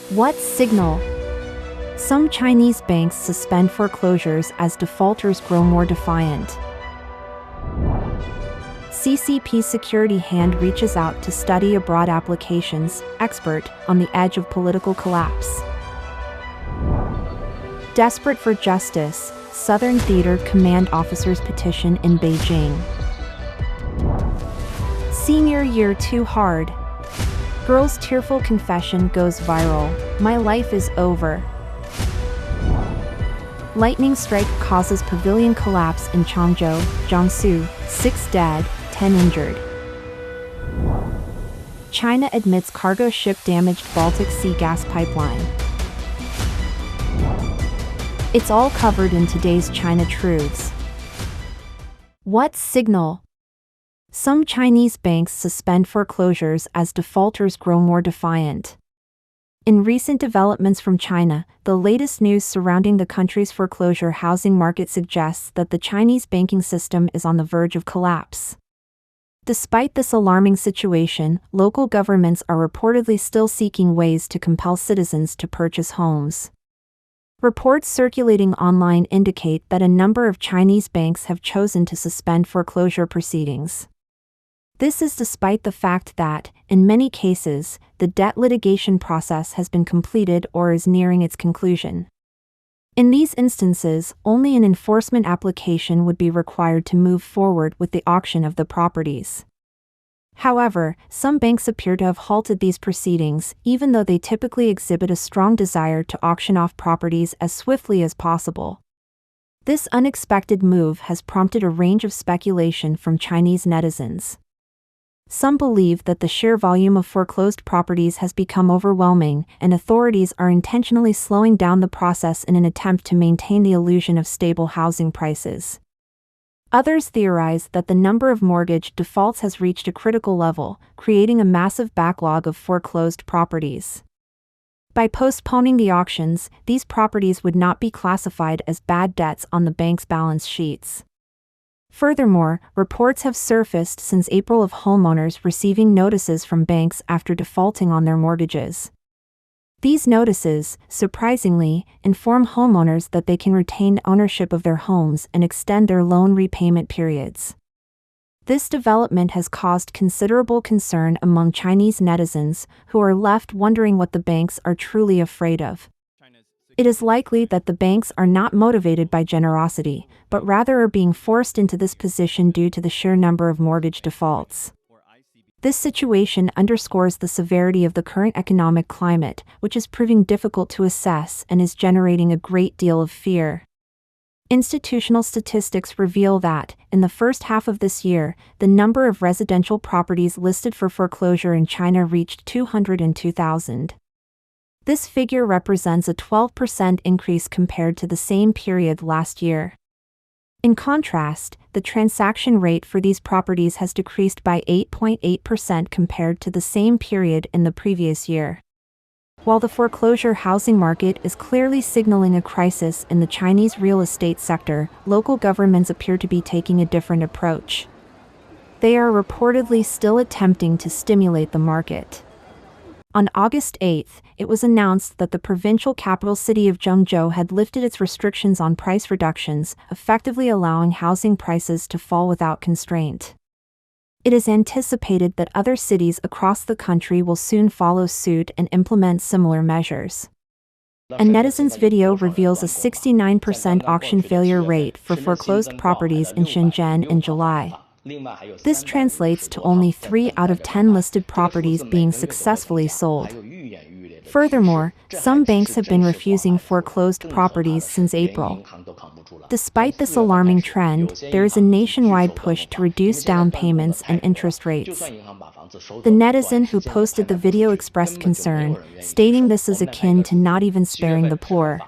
What signal? Some Chinese banks suspend foreclosures as defaulters grow more defiant. CCP security hand reaches out to study abroad applications, expert on the edge of political collapse. Desperate for justice, Southern Theater Command officers petition in Beijing. Senior year too hard. Girl's tearful confession goes viral. My life is over. Lightning strike causes pavilion collapse in Changzhou, Jiangsu, 6 dead, 10 injured. China admits cargo ship damaged Baltic Sea gas pipeline. It's all covered in today's China Truths. What signal? Some Chinese banks suspend foreclosures as defaulters grow more defiant. In recent developments from China, the latest news surrounding the country's foreclosure housing market suggests that the Chinese banking system is on the verge of collapse. Despite this alarming situation, local governments are reportedly still seeking ways to compel citizens to purchase homes. Reports circulating online indicate that a number of Chinese banks have chosen to suspend foreclosure proceedings. This is despite the fact that, in many cases, the debt litigation process has been completed or is nearing its conclusion. In these instances, only an enforcement application would be required to move forward with the auction of the properties. However, some banks appear to have halted these proceedings, even though they typically exhibit a strong desire to auction off properties as swiftly as possible. This unexpected move has prompted a range of speculation from Chinese netizens. Some believe that the sheer volume of foreclosed properties has become overwhelming, and authorities are intentionally slowing down the process in an attempt to maintain the illusion of stable housing prices. Others theorize that the number of mortgage defaults has reached a critical level, creating a massive backlog of foreclosed properties. By postponing the auctions, these properties would not be classified as bad debts on the bank's balance sheets. Furthermore, reports have surfaced since April of homeowners receiving notices from banks after defaulting on their mortgages. These notices, surprisingly, inform homeowners that they can retain ownership of their homes and extend their loan repayment periods. This development has caused considerable concern among Chinese netizens, who are left wondering what the banks are truly afraid of. It is likely that the banks are not motivated by generosity, but rather are being forced into this position due to the sheer number of mortgage defaults. This situation underscores the severity of the current economic climate, which is proving difficult to assess and is generating a great deal of fear. Institutional statistics reveal that, in the first half of this year, the number of residential properties listed for foreclosure in China reached 202,000. This figure represents a 12% increase compared to the same period last year. In contrast, the transaction rate for these properties has decreased by 8.8% compared to the same period in the previous year. While the foreclosure housing market is clearly signaling a crisis in the Chinese real estate sector, local governments appear to be taking a different approach. They are reportedly still attempting to stimulate the market. On August 8, it was announced that the provincial capital city of Changzhou had lifted its restrictions on price reductions, effectively allowing housing prices to fall without constraint. It is anticipated that other cities across the country will soon follow suit and implement similar measures. A netizen's video reveals a 69% auction failure rate for foreclosed properties in Shenzhen in July. This translates to only 3 out of 10 listed properties being successfully sold. Furthermore, some banks have been refusing foreclosed properties since April. Despite this alarming trend, there is a nationwide push to reduce down payments and interest rates. The netizen who posted the video expressed concern, stating this is akin to not even sparing the poor.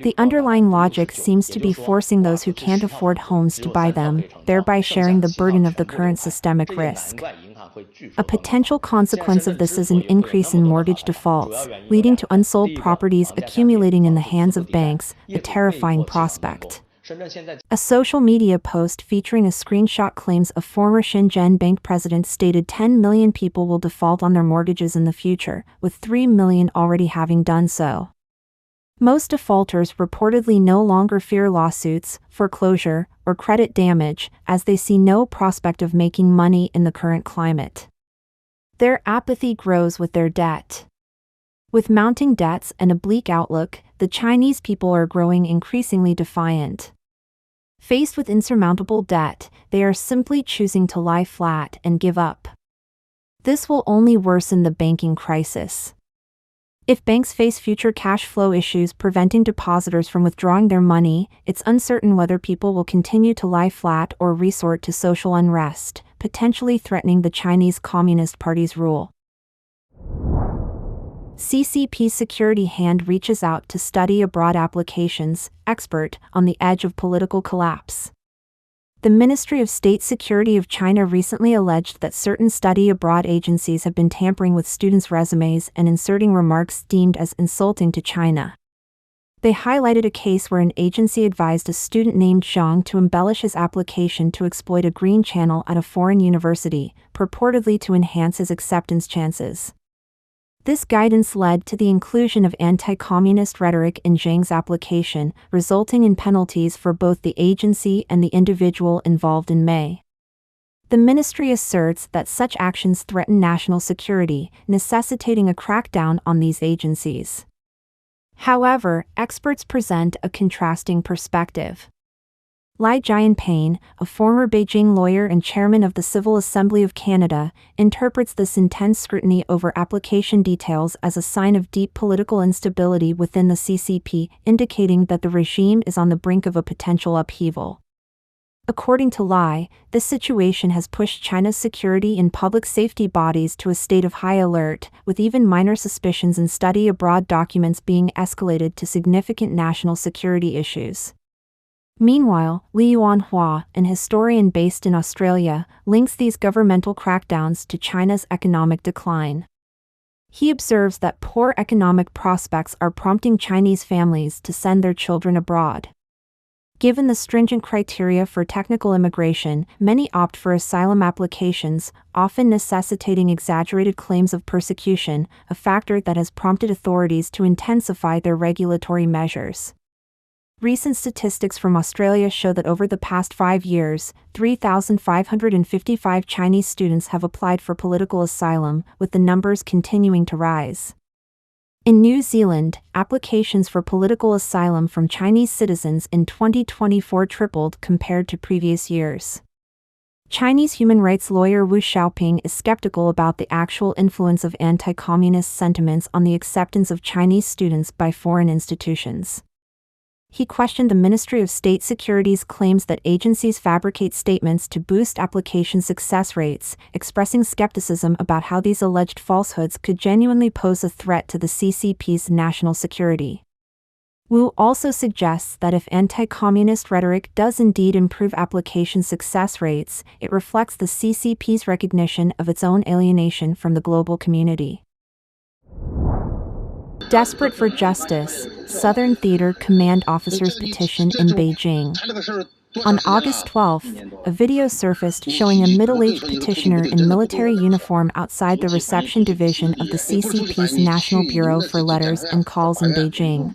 The underlying logic seems to be forcing those who can't afford homes to buy them, thereby sharing the burden of the current systemic risk. A potential consequence of this is an increase in mortgage defaults, leading to unsold properties accumulating in the hands of banks, a terrifying prospect. A social media post featuring a screenshot claims a former Shenzhen bank president stated 10 million people will default on their mortgages in the future, with 3 million already having done so. Most defaulters reportedly no longer fear lawsuits, foreclosure, or credit damage, as they see no prospect of making money in the current climate. Their apathy grows with their debt. With mounting debts and a bleak outlook, the Chinese people are growing increasingly defiant. Faced with insurmountable debt, they are simply choosing to lie flat and give up. This will only worsen the banking crisis. If banks face future cash flow issues preventing depositors from withdrawing their money, it's uncertain whether people will continue to lie flat or resort to social unrest, potentially threatening the Chinese Communist Party's rule. CCP security hand reaches out to study abroad applications, expert on the edge of political collapse. The Ministry of State Security of China recently alleged that certain study abroad agencies have been tampering with students' resumes and inserting remarks deemed as insulting to China. They highlighted a case where an agency advised a student named Zhang to embellish his application to exploit a green channel at a foreign university, purportedly to enhance his acceptance chances. This guidance led to the inclusion of anti-communist rhetoric in Zhang's application, resulting in penalties for both the agency and the individual involved in May. The ministry asserts that such actions threaten national security, necessitating a crackdown on these agencies. However, experts present a contrasting perspective. Lai Jianping, a former Beijing lawyer and chairman of the Civil Assembly of Canada, interprets this intense scrutiny over application details as a sign of deep political instability within the CCP, indicating that the regime is on the brink of a potential upheaval. According to Lai, this situation has pushed China's security and public safety bodies to a state of high alert, with even minor suspicions and study abroad documents being escalated to significant national security issues. Meanwhile, Li Yuanhua, an historian based in Australia, links these governmental crackdowns to China's economic decline. He observes that poor economic prospects are prompting Chinese families to send their children abroad. Given the stringent criteria for technical immigration, many opt for asylum applications, often necessitating exaggerated claims of persecution, a factor that has prompted authorities to intensify their regulatory measures. Recent statistics from Australia show that over the past 5 years, 3,555 Chinese students have applied for political asylum, with the numbers continuing to rise. In New Zealand, applications for political asylum from Chinese citizens in 2024 tripled compared to previous years. Chinese human rights lawyer Wu Xiaoping is skeptical about the actual influence of anti-communist sentiments on the acceptance of Chinese students by foreign institutions. He questioned the Ministry of State Security's claims that agencies fabricate statements to boost application success rates, expressing skepticism about how these alleged falsehoods could genuinely pose a threat to the CCP's national security. Wu also suggests that if anti-communist rhetoric does indeed improve application success rates, it reflects the CCP's recognition of its own alienation from the global community. Desperate for justice, Southern Theater Command officers petition in Beijing. On August 12, a video surfaced showing a middle-aged petitioner in military uniform outside the reception division of the CCP's National Bureau for Letters and Calls in Beijing.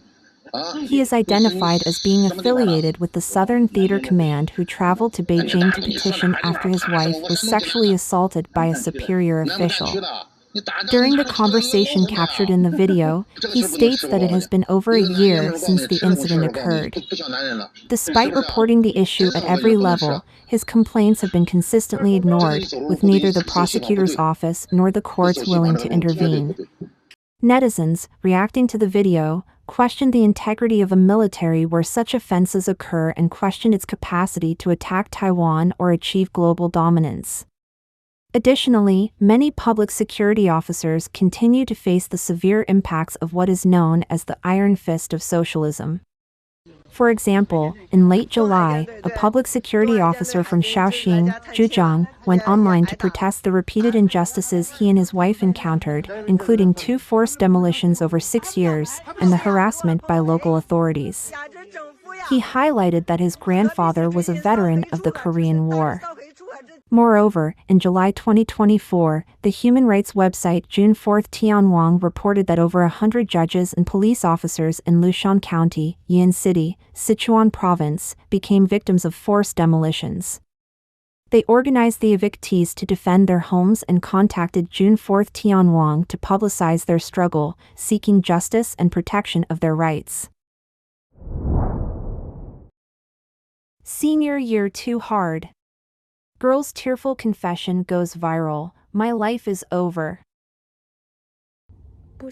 He is identified as being affiliated with the Southern Theater Command, who traveled to Beijing to petition after his wife was sexually assaulted by a superior official. During the conversation captured in the video, he states that it has been over a year since the incident occurred. Despite reporting the issue at every level, his complaints have been consistently ignored, with neither the prosecutor's office nor the courts willing to intervene. Netizens, reacting to the video, questioned the integrity of a military where such offenses occur and questioned its capacity to attack Taiwan or achieve global dominance. Additionally, many public security officers continue to face the severe impacts of what is known as the iron fist of socialism. For example, in late July, a public security officer from Shaoxing, Zhejiang, went online to protest the repeated injustices he and his wife encountered, including 2 forced demolitions over 6 years, and the harassment by local authorities. He highlighted that his grandfather was a veteran of the Korean War. Moreover, in July 2024, the human rights website June 4 Tianwang reported that over 100 judges and police officers in Lushan County, Yin City, Sichuan Province, became victims of forced demolitions. They organized the evictees to defend their homes and contacted June 4 Tianwang to publicize their struggle, seeking justice and protection of their rights. Senior year too hard. Girl's tearful confession goes viral. My life is over.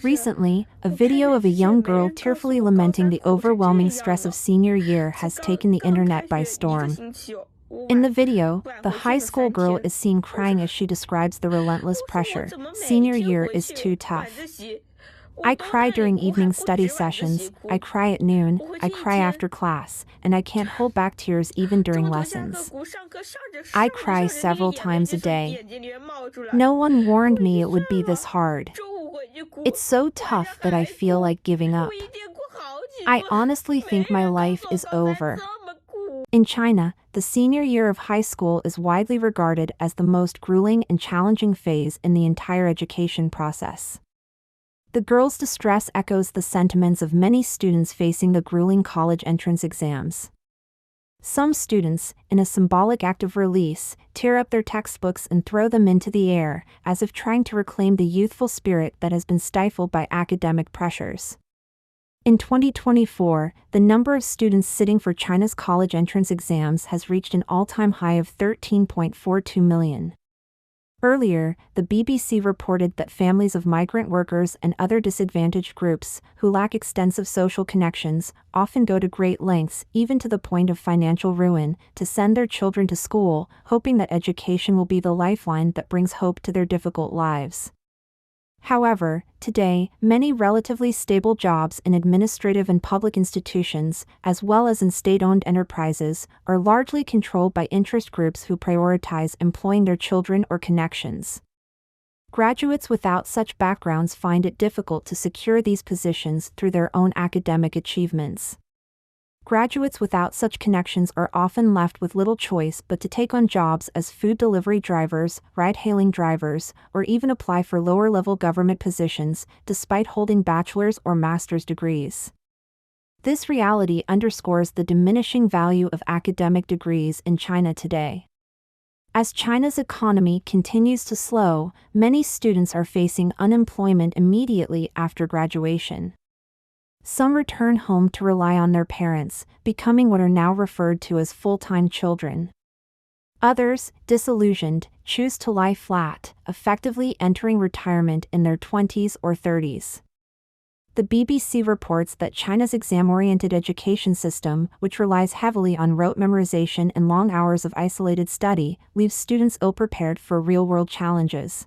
Recently, a video of a young girl tearfully lamenting the overwhelming stress of senior year has taken the internet by storm. In the video, the high school girl is seen crying as she describes the relentless pressure. Senior year is too tough. I cry during evening study sessions, I cry at noon, I cry after class, and I can't hold back tears even during lessons. I cry several times a day. No one warned me it would be this hard. It's so tough that I feel like giving up. I honestly think my life is over. In China, the senior year of high school is widely regarded as the most grueling and challenging phase in the entire education process. The girl's distress echoes the sentiments of many students facing the grueling college entrance exams. Some students, in a symbolic act of release, tear up their textbooks and throw them into the air, as if trying to reclaim the youthful spirit that has been stifled by academic pressures. In 2024, the number of students sitting for China's college entrance exams has reached an all-time high of 13.42 million. Earlier, the BBC reported that families of migrant workers and other disadvantaged groups, who lack extensive social connections, often go to great lengths, even to the point of financial ruin, to send their children to school, hoping that education will be the lifeline that brings hope to their difficult lives. However, today, many relatively stable jobs in administrative and public institutions, as well as in state-owned enterprises, are largely controlled by interest groups who prioritize employing their children or connections. Graduates without such backgrounds find it difficult to secure these positions through their own academic achievements. Graduates without such connections are often left with little choice but to take on jobs as food delivery drivers, ride-hailing drivers, or even apply for lower-level government positions, despite holding bachelor's or master's degrees. This reality underscores the diminishing value of academic degrees in China today. As China's economy continues to slow, many students are facing unemployment immediately after graduation. Some return home to rely on their parents, becoming what are now referred to as full-time children. Others, disillusioned, choose to lie flat, effectively entering retirement in their 20s or 30s. The BBC reports that China's exam-oriented education system, which relies heavily on rote memorization and long hours of isolated study, leaves students ill-prepared for real-world challenges.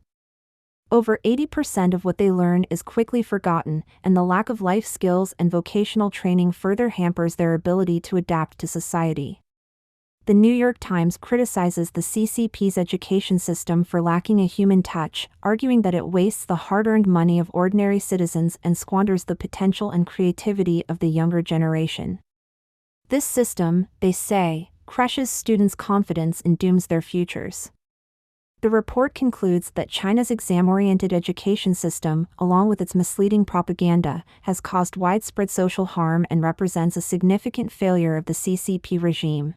Over 80% of what they learn is quickly forgotten, and the lack of life skills and vocational training further hampers their ability to adapt to society. The New York Times criticizes the CCP's education system for lacking a human touch, arguing that it wastes the hard-earned money of ordinary citizens and squanders the potential and creativity of the younger generation. This system, they say, crushes students' confidence and dooms their futures. The report concludes that China's exam-oriented education system, along with its misleading propaganda, has caused widespread social harm and represents a significant failure of the CCP regime.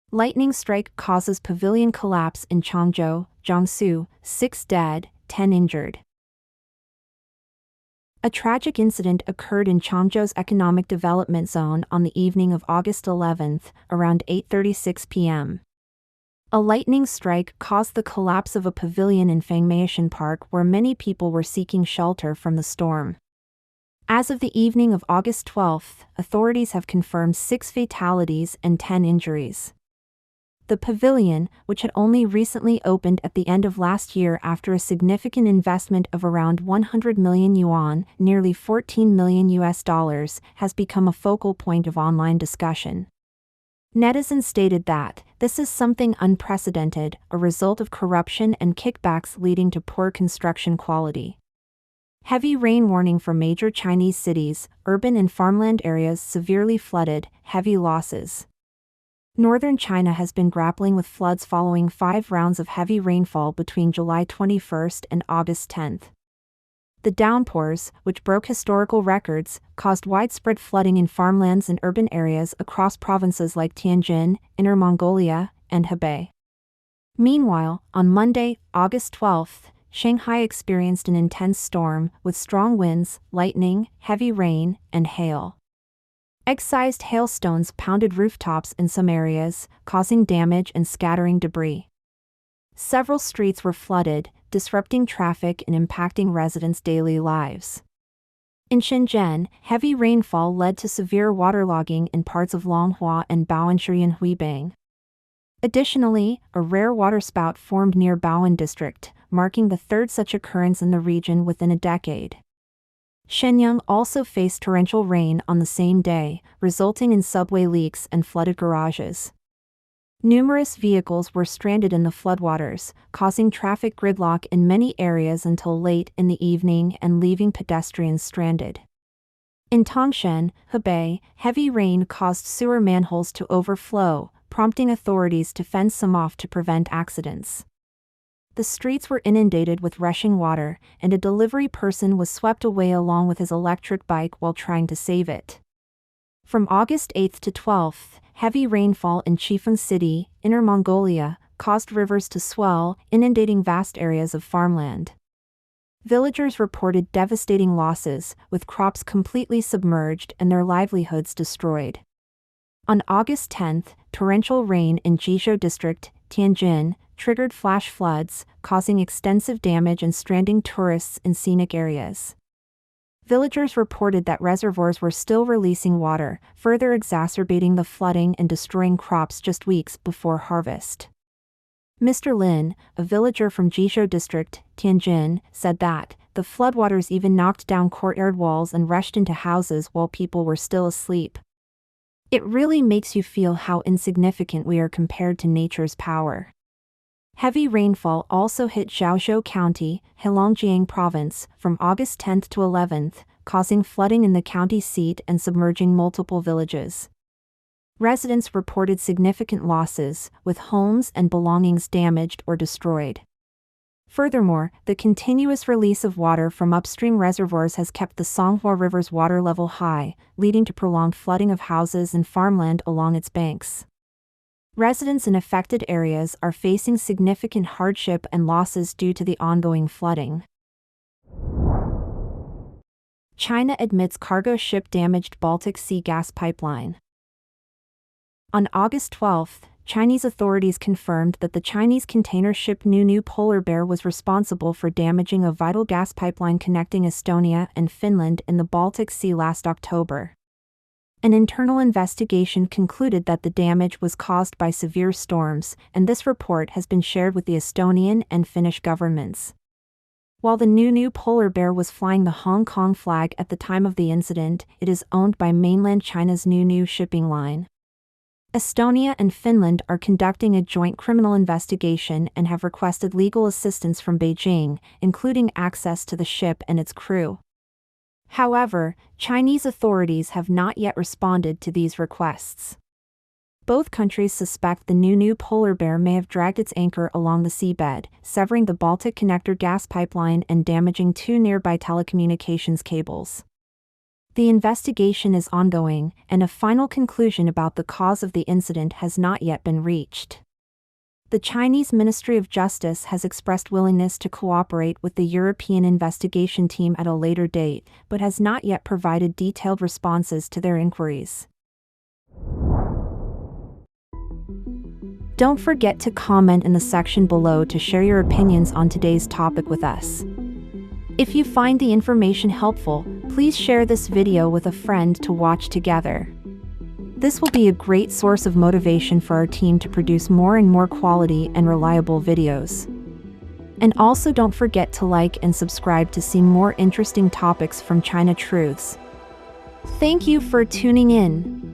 Lightning strike causes pavilion collapse in Changzhou, Jiangsu, 6 dead, 10 injured. A tragic incident occurred in Changzhou's economic development zone on the evening of August 11, around 8:36 p.m. A lightning strike caused the collapse of a pavilion in Fangmeishan Park where many people were seeking shelter from the storm. As of the evening of August 12, authorities have confirmed 6 fatalities and 10 injuries. The pavilion, which had only recently opened at the end of last year after a significant investment of around 100 million yuan, nearly $14 million, has become a focal point of online discussion. Netizens stated that, "This is something unprecedented, a result of corruption and kickbacks leading to poor construction quality." Heavy rain warning for major Chinese cities, urban and farmland areas severely flooded, heavy losses. Northern China has been grappling with floods following 5 rounds of heavy rainfall between July 21 and August 10. The downpours, which broke historical records, caused widespread flooding in farmlands and urban areas across provinces like Tianjin, Inner Mongolia, and Hebei. Meanwhile, on Monday, August 12, Shanghai experienced an intense storm with strong winds, lightning, heavy rain, and hail. Egg-sized hailstones pounded rooftops in some areas, causing damage and scattering debris. Several streets were flooded, disrupting traffic and impacting residents' daily lives. In Shenzhen, heavy rainfall led to severe waterlogging in parts of Longhua and Baoanshui in Huibang. Additionally, a rare waterspout formed near Baoan district, marking the third such occurrence in the region within a decade. Shenyang also faced torrential rain on the same day, resulting in subway leaks and flooded garages. Numerous vehicles were stranded in the floodwaters, causing traffic gridlock in many areas until late in the evening and leaving pedestrians stranded. In Tangshan, Hebei, heavy rain caused sewer manholes to overflow, prompting authorities to fence them off to prevent accidents. The streets were inundated with rushing water, and a delivery person was swept away along with his electric bike while trying to save it. From August 8 to 12, heavy rainfall in Chifeng City, Inner Mongolia, caused rivers to swell, inundating vast areas of farmland. Villagers reported devastating losses, with crops completely submerged and their livelihoods destroyed. On August 10, torrential rain in Jizhou District, Tianjin, triggered flash floods, causing extensive damage and stranding tourists in scenic areas. Villagers reported that reservoirs were still releasing water, further exacerbating the flooding and destroying crops just weeks before harvest. Mr. Lin, a villager from Jizhou District, Tianjin, said that the floodwaters even knocked down courtyard walls and rushed into houses while people were still asleep. It really makes you feel how insignificant we are compared to nature's power. Heavy rainfall also hit Jiangsu County, Heilongjiang Province, from August 10 to 11, causing flooding in the county seat and submerging multiple villages. Residents reported significant losses, with homes and belongings damaged or destroyed. Furthermore, the continuous release of water from upstream reservoirs has kept the Songhua River's water level high, leading to prolonged flooding of houses and farmland along its banks. Residents in affected areas are facing significant hardship and losses due to the ongoing flooding. China admits cargo ship damaged Baltic Sea gas pipeline. On August 12, Chinese authorities confirmed that the Chinese container ship Nunu Polar Bear was responsible for damaging a vital gas pipeline connecting Estonia and Finland in the Baltic Sea last October. An internal investigation concluded that the damage was caused by severe storms, and this report has been shared with the Estonian and Finnish governments. While the Nunu Polar Bear was flying the Hong Kong flag at the time of the incident, it is owned by mainland China's Nunu shipping line. Estonia and Finland are conducting a joint criminal investigation and have requested legal assistance from Beijing, including access to the ship and its crew. However, Chinese authorities have not yet responded to these requests. Both countries suspect the Nunu Polar Bear may have dragged its anchor along the seabed, severing the Baltic Connector gas pipeline and damaging 2 nearby telecommunications cables. The investigation is ongoing, and a final conclusion about the cause of the incident has not yet been reached. The Chinese Ministry of Justice has expressed willingness to cooperate with the European investigation team at a later date, but has not yet provided detailed responses to their inquiries. Don't forget to comment in the section below to share your opinions on today's topic with us. If you find the information helpful, please share this video with a friend to watch together. This will be a great source of motivation for our team to produce more and more quality and reliable videos. And also don't forget to like and subscribe to see more interesting topics from China Truths. Thank you for tuning in.